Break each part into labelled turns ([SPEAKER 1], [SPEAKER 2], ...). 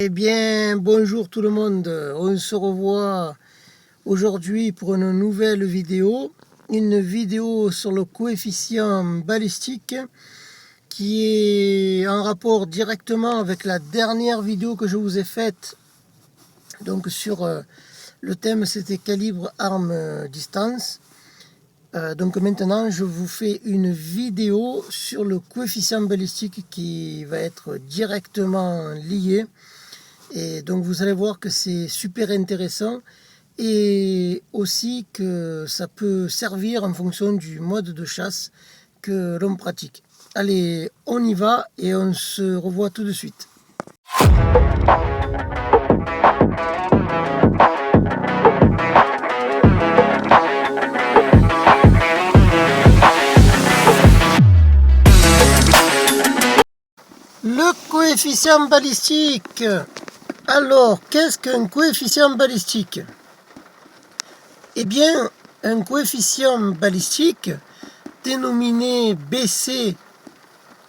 [SPEAKER 1] Eh bien, bonjour tout le monde. On se revoit aujourd'hui pour une nouvelle vidéo. Une vidéo sur le coefficient balistique qui est en rapport directement avec la dernière vidéo que je vous ai faite. Donc sur le thème c'était calibre arme distance. Donc maintenant je vous fais une vidéo sur le coefficient balistique qui va être directement lié. Et donc vous allez voir que c'est super intéressant et aussi que ça peut servir en fonction du mode de chasse que l'on pratique. Allez, on y va et on se revoit tout de suite. Le coefficient balistique. Alors, qu'est-ce qu'un coefficient balistique? Eh bien, un coefficient balistique, dénominé BC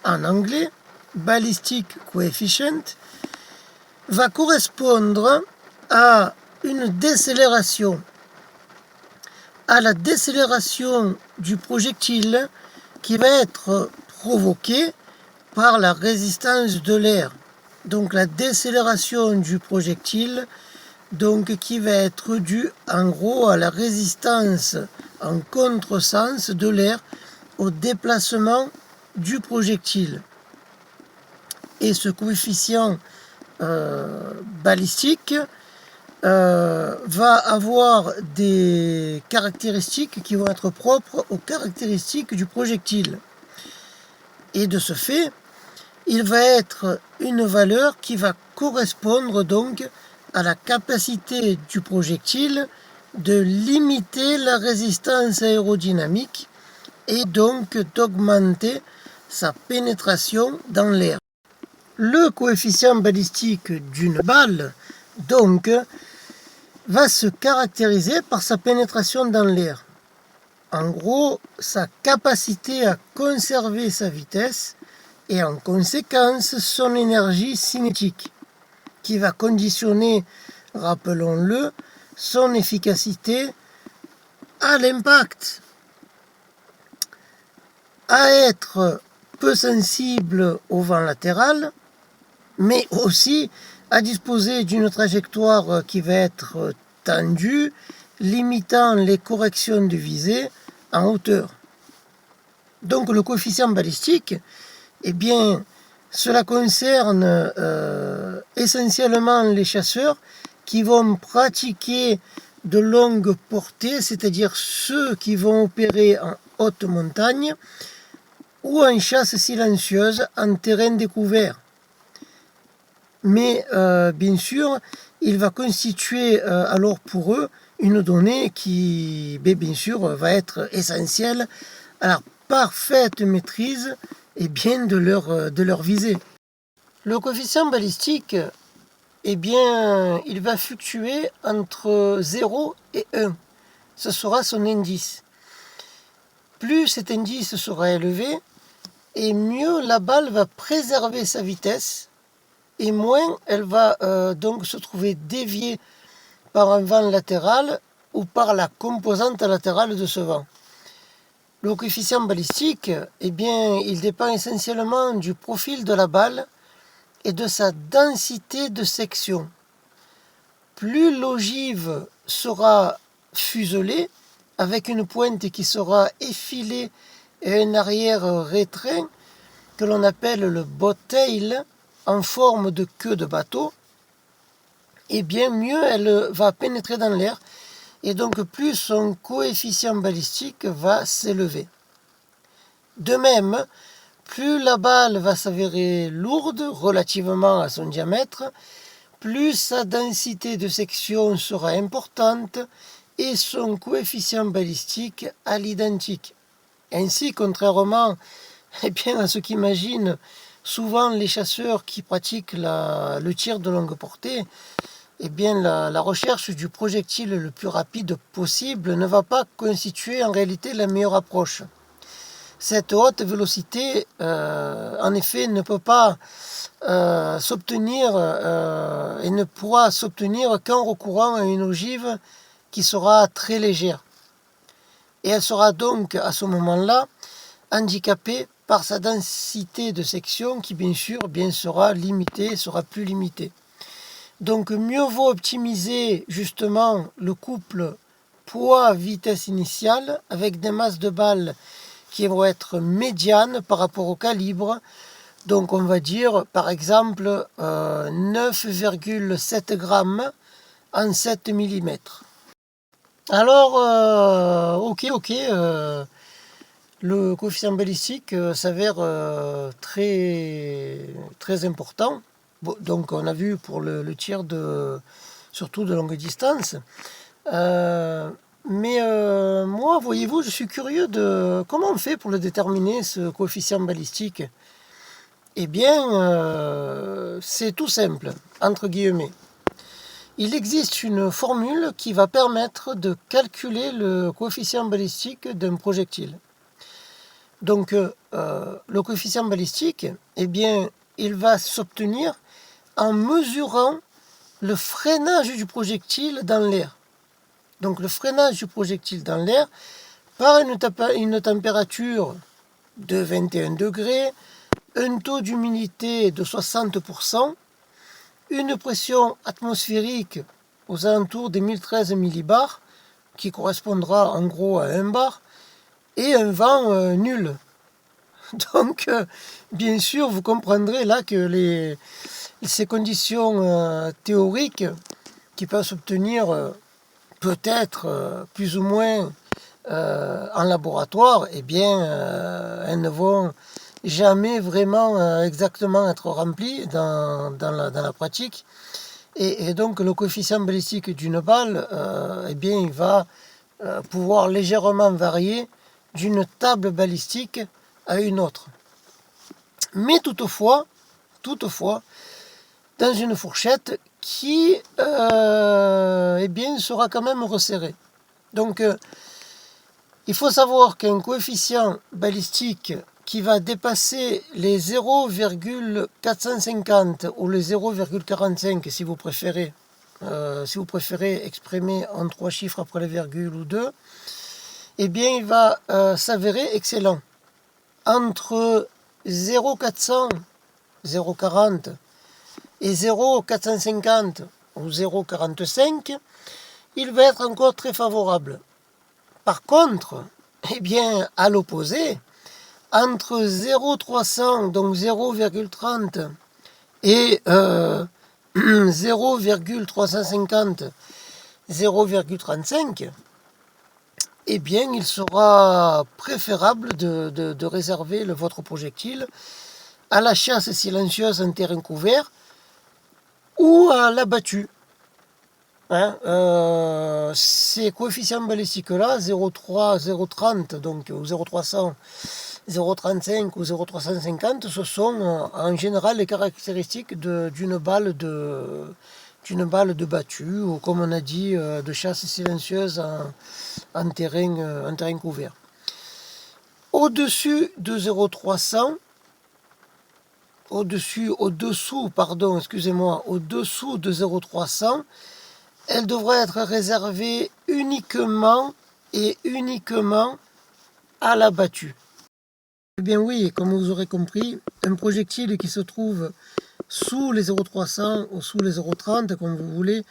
[SPEAKER 1] en anglais, Ballistic Coefficient, va correspondre à une décélération, à la décélération du projectile qui va être provoquée par la résistance de l'air. Donc la décélération du projectile qui va être due en gros à la résistance en contresens de l'air au déplacement du projectile. Et ce coefficient balistique va avoir des caractéristiques qui vont être propres aux caractéristiques du projectile. Et de ce fait, il va être une valeur qui va correspondre donc à la capacité du projectile de limiter la résistance aérodynamique et donc d'augmenter sa pénétration dans l'air. Le coefficient balistique d'une balle, donc, va se caractériser par sa pénétration dans l'air. En gros, sa capacité à conserver sa vitesse et en conséquence son énergie cinétique, qui va conditionner, rappelons-le, son efficacité à l'impact, à être peu sensible au vent latéral, mais aussi à disposer d'une trajectoire qui va être tendue, limitant les corrections de visée en hauteur. Donc le coefficient balistique, eh bien, cela concerne essentiellement les chasseurs qui vont pratiquer de longues portées, c'est-à-dire ceux qui vont opérer en haute montagne ou en chasse silencieuse en terrain découvert. Mais bien sûr, il va constituer alors pour eux une donnée qui, bien sûr, va être essentielle à la parfaite maîtrise de leur visée. Le coefficient balistique, il va fluctuer entre 0 et 1. Ce sera son indice. Plus cet indice sera élevé, et mieux la balle va préserver sa vitesse, et moins elle va donc se trouver déviée par un vent latéral ou par la composante latérale de ce vent. Le coefficient balistique, il dépend essentiellement du profil de la balle et de sa densité de section. Plus l'ogive sera fuselée, avec une pointe qui sera effilée et un arrière rétrait, que l'on appelle le bobtail, en forme de queue de bateau, mieux elle va pénétrer dans l'air, et donc plus son coefficient balistique va s'élever. De même, plus la balle va s'avérer lourde relativement à son diamètre, plus sa densité de section sera importante et son coefficient balistique à l'identique. Ainsi, contrairement à ce qu'imaginent souvent les chasseurs qui pratiquent le tir de longue portée, la recherche du projectile le plus rapide possible ne va pas constituer en réalité la meilleure approche. cette haute vélocité, en effet, ne peut pas s'obtenir et ne pourra s'obtenir qu'en recourant à une ogive qui sera très légère. Et elle sera donc à ce moment-là handicapée par sa densité de section qui bien sûr sera limitée, sera plus limitée. Donc mieux vaut optimiser justement le couple poids-vitesse initiale avec des masses de balles qui vont être médianes par rapport au calibre. Donc on va dire par exemple 9,7 grammes en 7 mm. Alors, ok, le coefficient balistique s'avère très, très important. Bon, donc on a vu pour le tir surtout de longue distance. Mais moi, voyez-vous, je suis curieux de comment on fait pour le déterminer, ce coefficient balistique. Eh bien, c'est tout simple, entre guillemets. Il existe une formule qui va permettre de calculer le coefficient balistique d'un projectile. Donc, le coefficient balistique, eh bien, il va s'obtenir en mesurant le freinage du projectile dans l'air. Donc, le freinage du projectile dans l'air par une température de 21 degrés, un taux d'humidité de 60%, une pression atmosphérique aux alentours des 1013 millibars, qui correspondra en gros à 1 bar, et un vent nul. Donc, bien sûr, vous comprendrez là que ces conditions théoriques qui peuvent s'obtenir peut-être plus ou moins en laboratoire, eh bien, elles ne vont jamais vraiment exactement être remplies dans la pratique. Et donc, le coefficient balistique d'une balle, eh bien, il va pouvoir légèrement varier d'une table balistique à une autre. Mais toutefois, dans une fourchette qui eh bien, sera quand même resserrée. Donc, il faut savoir qu'un coefficient balistique qui va dépasser les 0,450 ou les 0,45 si vous préférez exprimer en 3 chiffres après la virgule ou 2, eh bien il va s'avérer excellent. Entre 0,400, 0,40 et 0,450 ou 0,45, il va être encore très favorable. Par contre, eh bien, à l'opposé, entre 0,300, donc 0,30 et 0,350, 0,35, eh bien, il sera préférable de réserver votre projectile à la chasse silencieuse en terrain couvert ou à la battue. Ces coefficients balistiques-là, 0,3, 0,30, donc, ou 0,300, 0,35 ou 0,350, ce sont en général les caractéristiques d'une balle de battue, ou comme on a dit, de chasse silencieuse en terrain couvert. Au-dessous de 0,300, au-dessous de 0,300, elle devrait être réservée uniquement à la battue. Eh bien oui, comme vous aurez compris, un projectile qui se trouve sous les 0,300 ou sous les 0,30, comme vous voulez,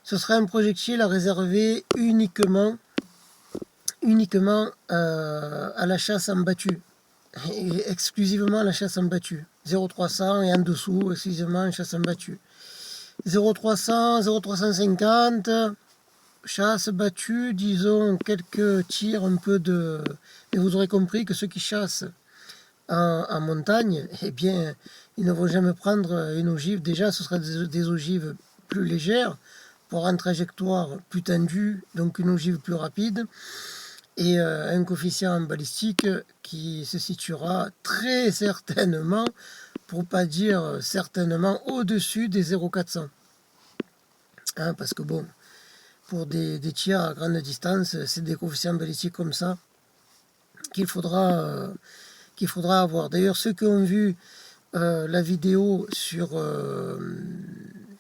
[SPEAKER 1] ce sera un projectile à réserver uniquement à la chasse en battue, et exclusivement à la chasse en battue. 0,300 et en dessous, exclusivement chasse en battue. 0,300, 0,350, chasse battue, disons quelques tirs un peu de... Et vous aurez compris que ceux qui chassent en montagne, eh bien, ils ne vont jamais prendre une ogive. Déjà, ce sera des ogives plus légères pour une trajectoire plus tendue, donc une ogive plus rapide. Et un coefficient balistique qui se situera très certainement, pour pas dire certainement, au-dessus des 0,400. Parce que bon, pour des tirs à grande distance, c'est des coefficients balistiques comme ça qu'il faudra avoir. D'ailleurs, ceux qui ont vu la vidéo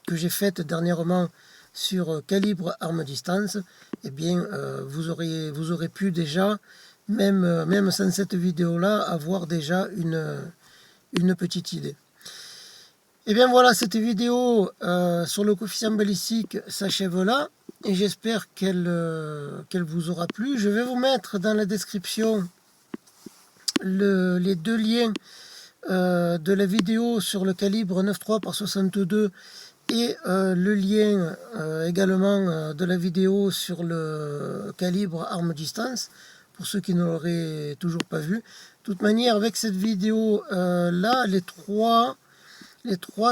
[SPEAKER 1] que j'ai faite dernièrement sur calibre arme distance, eh bien, vous aurez pu déjà, même sans cette vidéo-là, avoir déjà une petite idée. Et bien voilà, cette vidéo sur le coefficient balistique s'achève là, et j'espère qu'elle vous aura plu. Je vais vous mettre dans la description les deux liens de la vidéo sur le calibre 9.3 par 62 et le lien également de la vidéo sur le calibre arme distance, pour ceux qui ne l'auraient toujours pas vu. De toute manière, avec cette vidéo là, les trois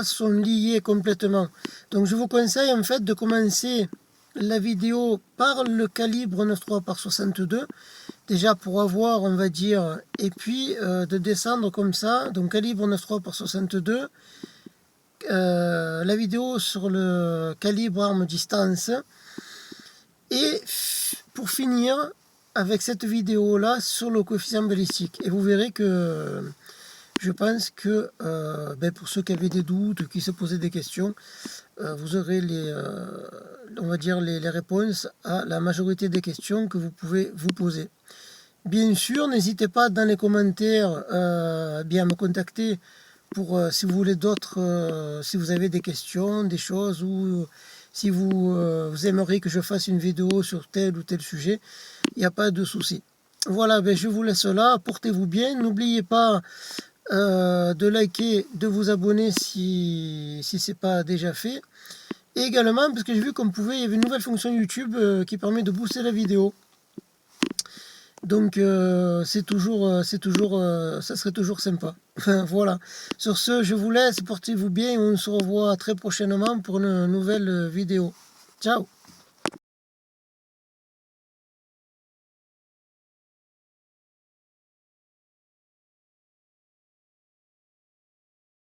[SPEAKER 1] sont liés complètement. Donc je vous conseille en fait de commencer la vidéo par le calibre 9.3 par 62, déjà pour avoir, on va dire, et puis de descendre comme ça, donc calibre 9.3 par 62, la vidéo sur le calibre arme distance, et pour finir avec cette vidéo là sur le coefficient balistique. Et vous verrez que je pense que pour ceux qui avaient des doutes, qui se posaient des questions, vous aurez on va dire les réponses à la majorité des questions que vous pouvez vous poser. Bien sûr, n'hésitez pas dans les commentaires à me contacter pour si vous voulez d'autres, si vous avez des questions, des choses, ou si vous aimeriez que je fasse une vidéo sur tel ou tel sujet, il n'y a pas de souci. Voilà, je vous laisse là, portez-vous bien, n'oubliez pas de liker, de vous abonner si ce n'est pas déjà fait. Et également, parce que j'ai vu il y avait une nouvelle fonction YouTube qui permet de booster la vidéo. Donc ça serait toujours sympa. Voilà. Sur ce, je vous laisse, portez-vous bien et on se revoit très prochainement pour une nouvelle vidéo. Ciao.